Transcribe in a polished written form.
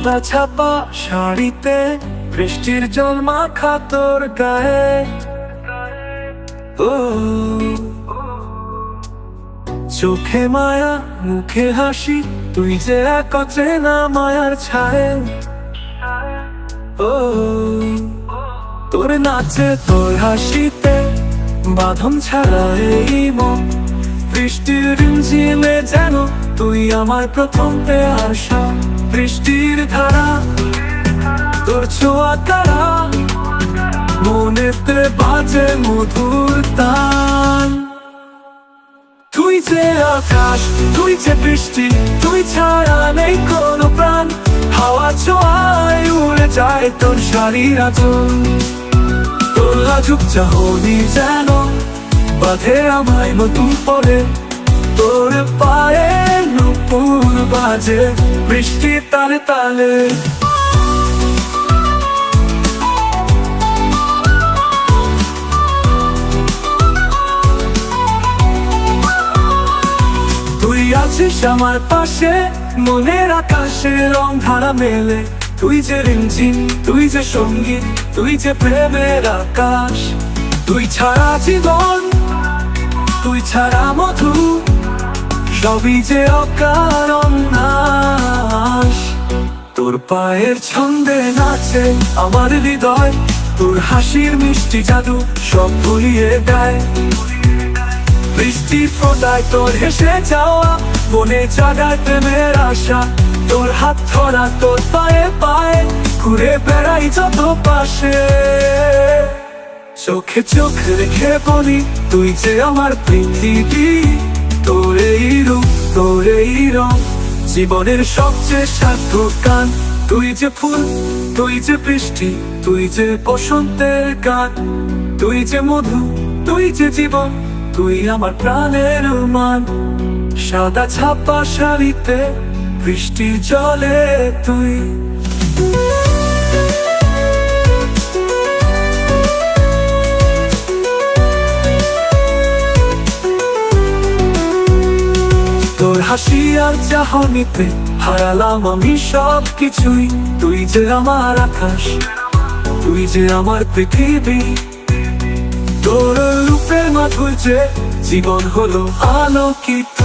সাদা ছাপা শাড়িতে বৃষ্টির জল মাখা তোর গায়ে। ও চোখে মায়া মুখে হাসি, তুই যে এক অচেনা মায়ার ছায়ে। ও তোর নাচে তোর হাসিতে বাঁধন ছাড়া এই মন, বৃষ্টির রিমঝিমে যেন তুই আমার প্রথম পেয়াসা। বৃষ্টির ধারা তোর ছোঁয়া তারা, মনেতে বাজে মধুর তান। তুই যে আকাশ, তুই যে বৃষ্টি, তুই ছাড়া নেই কোনো প্রাণ। হাওয়া ছোঁয়ায় উড়ে যায় তোর শাড়ির আঁচল, তোর লাজুক চাহনি যেন বাঁধে আমায় নতুন পরে। তোর পায়ে নূপুর বাজে বৃষ্টির তালে তালে। তুই আছিস আমার পাশে, মনের আকাশে রং ধারা মেলে। তুই যে রিমঝিম, তুই যে সঙ্গীত, তুই যে প্রেমের আকাশ। তুই ছাড়া জীবন, তুই ছাড়া মধু, সবই যে অকারণ নাশ। তোর পায়ের ছন্দে নাচে আমার হৃদয়, তোর হাসির মিষ্টি জাদু সব ভুলিয়ে দেয়। বৃষ্টির ফোঁটায় তোর হেসে যাওয়া মনে জাগায় প্রেমের আশা। তোর হাত ধরা তোর পায়ে পায়ে ঘুরে বেড়াই যত পাশে। চোখে চোখ রেখে বলি তুই যে আমার পৃথিবী। তোর এই রূপ, তোর এই রং, জীবনের সবচেয়ে সার্থক গান। তুই যে ফুল, তুই যে বৃষ্টি, তুই যে বসন্তের গান। তুই যে মধু, তুই যে জীবন, তুই আমার প্রাণের মান। সাদা ছাপা শাড়িতে বৃষ্টির জলে তুই। তোর হাসি আর চাহনিতে হারালাম আমি সব কিছুই। তুই যে আমার আকাশ, তুই যে আমার পৃথিবী। তোর রূপের মাধুর্যে জীবন হলো আলোকিত।